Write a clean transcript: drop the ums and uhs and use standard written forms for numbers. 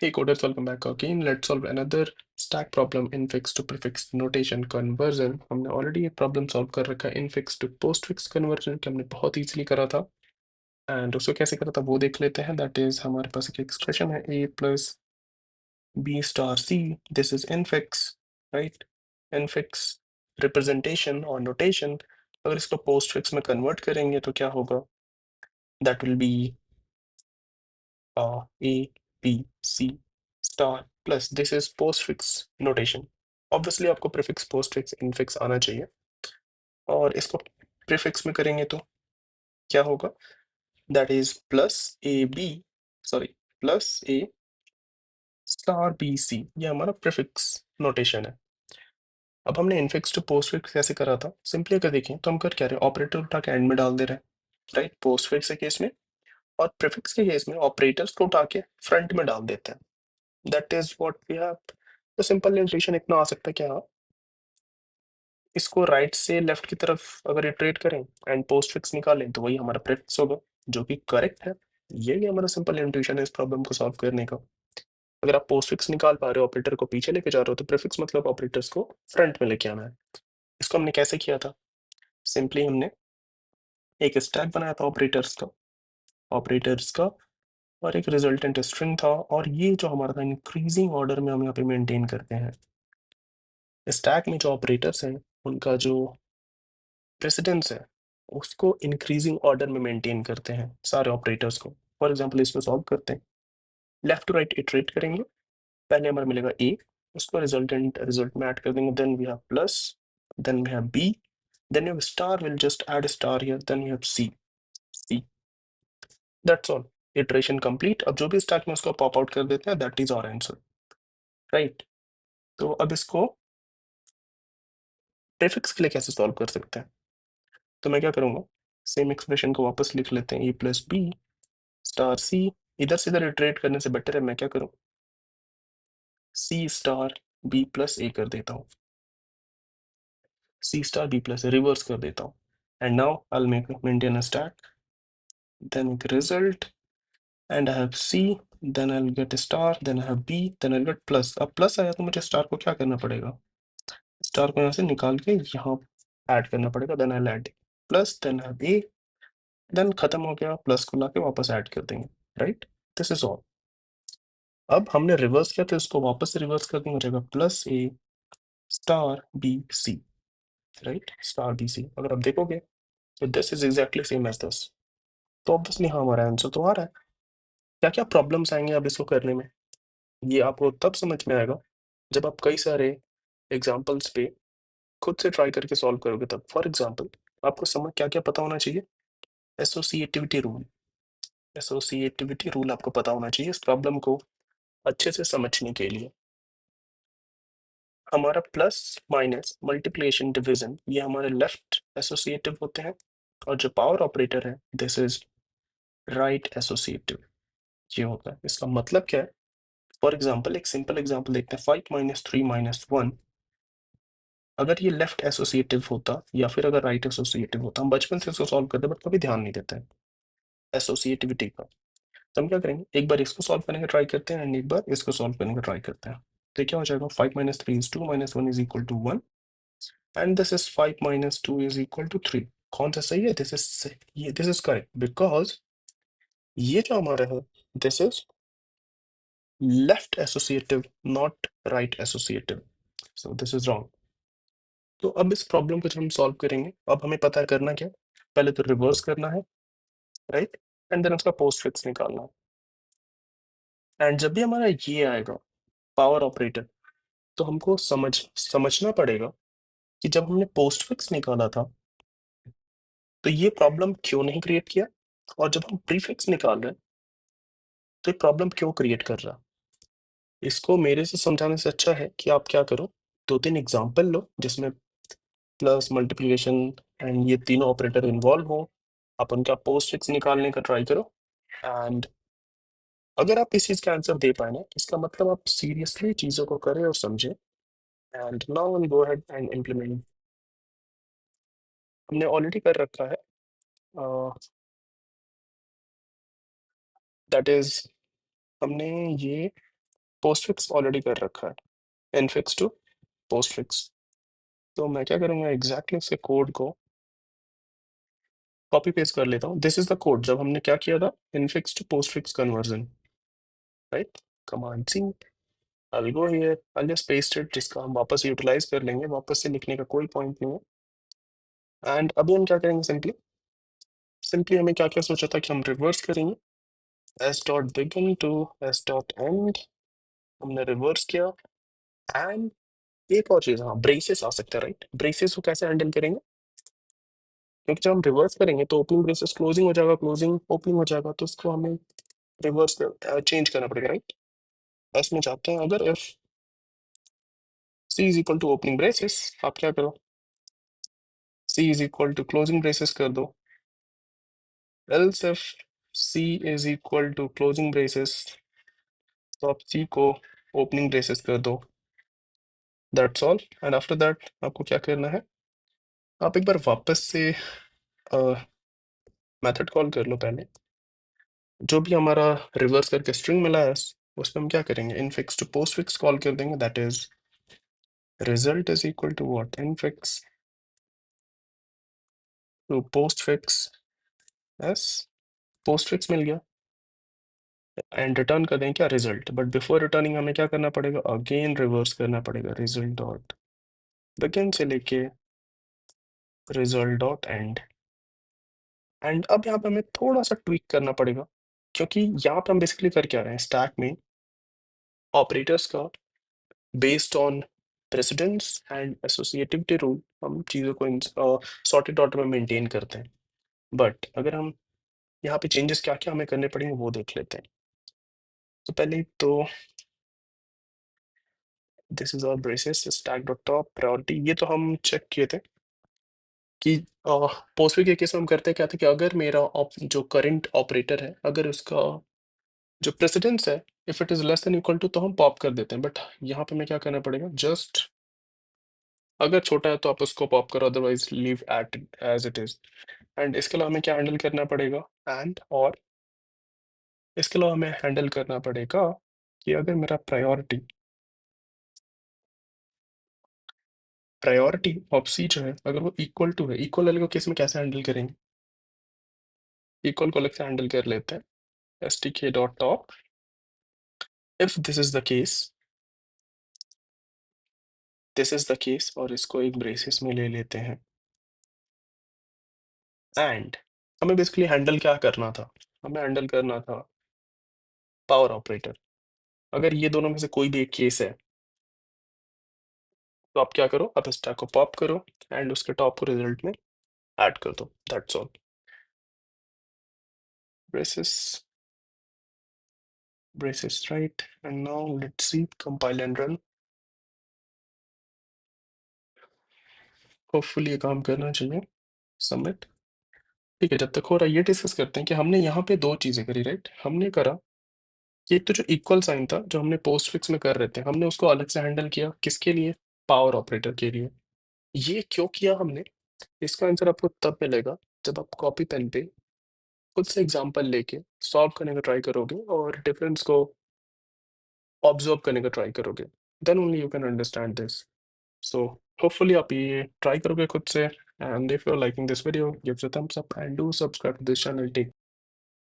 Hey coders, welcome back again. Let's solve another stack problem in fixed to prefix notation conversion. हमने already ये problem solve कर रखा है infix to postfix conversion कि हमने बहुत easily करा था एंड उसको कैसे करा था वो देख लेते हैं. दैट इज हमारे पास एक एक्सप्रेशन है a plus B star C. This is infix, right? Infix representation और नोटेशन. अगर इसको पोस्ट फिक्स में कन्वर्ट करेंगे तो क्या होगा? That will be A, B, C star plus this is post fix notation. Obviously आपको प्रीफिक्स पोस्ट फिक्स इनफिक्स आना चाहिए और इसको प्रीफिक्स में करेंगे तो क्या होगा? That is plus A B, sorry, plus A star B C. ये हमारा प्रीफिक्स नोटेशन है. अब हमने इनफिक्स टू पोस्ट फिक्स कैसे करा था? सिंपली अगर देखें तो हम कर क्या रहे हैं, ऑपरेटर उठा के एंड में डाल दे रहे हैं, राइट? पोस्ट फिक्स के केस में. और प्रीफिक्स के केस में ऑपरेटर्स को उठा के फ्रंट में डाल देते हैं. That is what we have. तो सिंपल इटरेशन इतना आ सकता है क्या, इसको राइट से लेफ्ट की तरफ अगर इटरेट करें एंड पोस्ट फिक्स निकालें तो वही हमारा प्रीफिक्स होगा, जो कि करेक्ट है. यही हमारा सिंपल इंट्यूशन है इस प्रॉब्लम को सॉल्व करने का. अगर आप पोस्ट फिक्स निकाल पा रहे हो, ऑपरेटर को पीछे लेके जा रहे हो, तो प्रीफिक्स मतलब ऑपरेटर्स को फ्रंट में लेके आना है. इसको हमने कैसे किया था? सिंपली हमने एक स्टैक बनाया था ऑपरेटर्स का और एक रिजल्टेंट स्ट्रिंग था. और ये जो हमारा था इंक्रीजिंग ऑर्डर में हम यहाँ पे मेंटेन करते हैं. स्टैक में जो ऑपरेटर्स हैं उनका जो प्रेसिडेंस है उसको इंक्रीजिंग ऑर्डर में मेंटेन करते हैं सारे ऑपरेटर्स को. फॉर एग्जांपल इसको सॉल्व करते हैं, लेफ्ट टू राइट इटरेट करेंगे. पहले हमारा मिलेगा ए, उसको रिजल्ट में ऐड कर देंगे. Then we have plus, then we have B, then we have star. Will just add star here. Then we have C. That's all. Iteration complete. अब जो भी स्टैक में उसको पॉप आउट कर देते हैं, that is our answer, right? तो अब इसको प्रीफिक्स के लिए कैसे सॉल्व कर सकते हैं? तो मैं क्या करूंगा, सेम एक्सप्रेशन को वापस लिख लेते हैं. ए प्लस बी स्टार सी. इधर से इधर इटरेट करने से बेटर है मैं क्या करूं, C star B plus A कर देता हूं. C star B plus reverse कर देता हूं. And now I will maintain a stack, then एक result, and I have C, then I will get star, then I have B, then I will get plus. अब plus आया तो मुझे star को क्या करना पड़ेगा, स्टार को यहाँ से निकाल के यहाँ ऐड करना पड़ेगा. Then I will add plus, then I have A, then खत्म हो गया. प्लस को लाके वापस ऐड कर देंगे, राइट? This is all. अब हमने रिवर्स किया तो इसको वापस से रिवर्स कर देंगे, हो जाएगा plus A star B C, right? Star B C. अगर आप देखोगे तो this is exactly same as this. तो ऑब्वियसली हाँ, हमारा आंसर तो आ रहा है. क्या क्या प्रॉब्लम्स आएंगे अब इसको करने में, ये आपको तब समझ में आएगा जब आप कई सारे एग्जाम्पल्स पे खुद से ट्राई करके सॉल्व करोगे तब. फॉर एग्जाम्पल, आपको समझ क्या क्या पता होना चाहिए? Associativity rule. एसोसिएटिविटी रूल आपको पता होना चाहिए इस प्रॉब्लम को अच्छे से समझने के लिए. हमारा प्लस माइनस मल्टीप्लिकेशन डिवीजन ये हमारे लेफ्ट एसोसिएटिव होते हैं, और जो पावर ऑपरेटर है दिस इज राइट एसोसिएटिव. ये होता है. इसका मतलब क्या है? फॉर एग्जांपल एक सिंपल एग्जांपल देखते हैं. 5 माइनस 3 माइनस 1. अगर ये लेफ्ट एसोसिएटिव होता या फिर अगर राइट एसोसिएटिव होता, हम बचपन से इसको सॉल्व करते बट कभी ध्यान नहीं देते हैं एसोसिएटिविटी का. तो हम क्या करेंगे, एक बार इसको सॉल्व करने का ट्राई करते हैं एंड एक बार इसको सॉल्व करने का ट्राई करते हैं. तो क्या हो जाएगा, 5 minus 3 is 2 minus 1 is equal to 1 and this is 5 minus 2 is equal to 3. कौन सा सही है? दिस इज करेक्ट बिकॉज ये जो हमारा है this is left associative not right associative. So this is wrong. तो अब इस प्रॉब्लम को जब हम सॉल्व करेंगे, अब हमें पता है करना क्या. पहले तो रिवर्स करना है, राइट? एंड देन उसका पोस्ट फिक्स निकालना है. एंड जब भी हमारा ये आएगा पावर ऑपरेटर, तो हमको समझना पड़ेगा कि जब हमने पोस्ट फिक्स निकाला था तो ये प्रॉब्लम क्यों नहीं क्रिएट किया, और जब हम प्रीफिक्स निकाल रहे हैं तो ये प्रॉब्लम क्यों क्रिएट कर रहा. इसको मेरे से समझाने से अच्छा है कि आप क्या करो, दो तीन एग्जांपल लो जिसमें प्लस मल्टीप्लिकेशन एंड ये तीनों ऑपरेटर इन्वॉल्व हो. आप उनका पोस्ट फिक्स निकालने का ट्राई करो. एंड अगर आप इस चीज का आंसर दे पाए ना, इसका मतलब आप सीरियसली चीजों को करें और समझे. And now will go ahead and implement. हमने ऑलरेडी कर रखा है, दैट इज हमने ये पोस्ट फिक्स ऑलरेडी कर रखा है, इनफिक्स टू पोस्ट फिक्स। तो मैं क्या करूँगा, एग्जैक्टली उसके कोड को कॉपी पेस्ट कर लेता हूँ। दिस इज द कोड जब हमने क्या किया था, infix to postfix conversion, right. Command C, I'll go here, I'll just paste it, जिसका हम वापस यूटिलाइज कर लेंगे, वापस से लिखने का कोई पॉइंट नहीं है। एंड अभी हम क्या करेंगे, सिंपली सिंपली हमें क्या क्या सोचा था कि हम रिवर्स करेंगे, S dot begin to S dot end, हमने रिवर्स किया। एंड एक और चीज, हाँ ब्रेसेस आ सकता है, राइट। ब्रेसेस को कैसे हैंडल करेंगे, क्योंकि जब हम रिवर्स करेंगे तो ओपनिंग ब्रेसेस क्लोजिंग हो जाएगा, क्लोजिंग ओपनिंग हो जाएगा, तो उसको हमें रिवर्स चेंज करना पड़ेगा, राइट। इसमें चाहते हैं अगर if C is equal to opening braces, आप क्या करो, C is equal to closing braces कर दो। else if c is equal to closing braces, तो आप c को ओपनिंग ब्रेसेस कर दो, that's all. And after that आपको क्या करना है, आप एक बार वापस से मेथड कॉल कर लो। पहले जो भी हमारा रिवर्स करके स्ट्रिंग मिला है उस पर हम क्या करेंगे, infix to postfix call कर देंगे, that is result is equal to what, infix to postfix S, postfix मिल गया। एंड रिटर्न कर दें क्या, रिजल्ट। बट बिफोर रिटर्निंग हमें क्या करना पड़ेगा, अगेन रिवर्स करना पड़ेगा, रिजल्ट डॉट बिगिन से लेके रिजल्ट डॉट एंड। एंड अब यहाँ पे हमें थोड़ा सा ट्विक करना पड़ेगा, क्योंकि यहाँ पे हम बेसिकली कर क्या रहे हैं, स्टैक में ऑपरेटर्स का based on precedence and associativity rule हम चीज़ों को सॉर्टेड ऑर्डर में मेंटेन करते हैं। बट अगर हम यहाँ पे चेंजेस क्या क्या हमें करने पड़ेंगे वो देख लेते हैं। तो पहले तो this is our braces stack dot top priority, ये तो हम चेक किए थे कि पोस्टफिक्स के केस में हम करते क्या थे कि अगर मेरा जो करंट ऑपरेटर है अगर उसका जो प्रेसिडेंस है if it is less than equal to तो हम पॉप कर देते हैं। बट यहाँ पे हमें क्या करना पड़ेगा, जस्ट अगर छोटा है तो आप उसको पॉप करो, otherwise leave it as it is. And इसके अलावा हमें क्या हैंडल करना पड़ेगा, एंड और इसके अलावा हमें हैंडल करना पड़ेगा कि अगर मेरा प्रायोरिटी ऑफ सी जो है अगर वो इक्वल टू है, इक्वल वाले को केस में कैसे हैंडल करेंगे, इक्वल को अलग से हैंडल कर लेते हैं, stk dot top if this is the case, this is the case, और इसको एक ब्रेसेस में ले लेते हैं। एंड हमें बेसिकली हैंडल क्या करना था, हमें हैंडल करना था पावर ऑपरेटर। अगर ये दोनों में से कोई भी एक केस है तो आप क्या करो, आप स्टैक को पॉप करो एंड उसके टॉप को रिजल्ट में ऐड कर दो, that's all. Braces braces right, and now let's see compile and run, hopefully ये काम करना चाहिए, सबमिट। ठीक है, जब तक हो रहा है ये डिस्कस करते हैं कि हमने यहाँ पे दो चीजें करी, राइट। हमने करा कि एक तो जो इक्वल साइन था जो हमने पोस्ट फिक्स में कर रहे थे हमने उसको अलग से हैंडल किया, किसके लिए, पावर ऑपरेटर के लिए। ये क्यों किया हमने, इसका आंसर आपको तब मिलेगा जब आप कॉपी पेन पे खुद से एग्जांपल लेके सॉल्व करने का ट्राई करोगे और डिफरेंस को ऑब्जर्व करने का ट्राई करोगे, then only you can understand this. So hopefully आप ये ट्राई करोगे खुद से। And if you are liking this video give a thumbs up and do subscribe to this channel. Take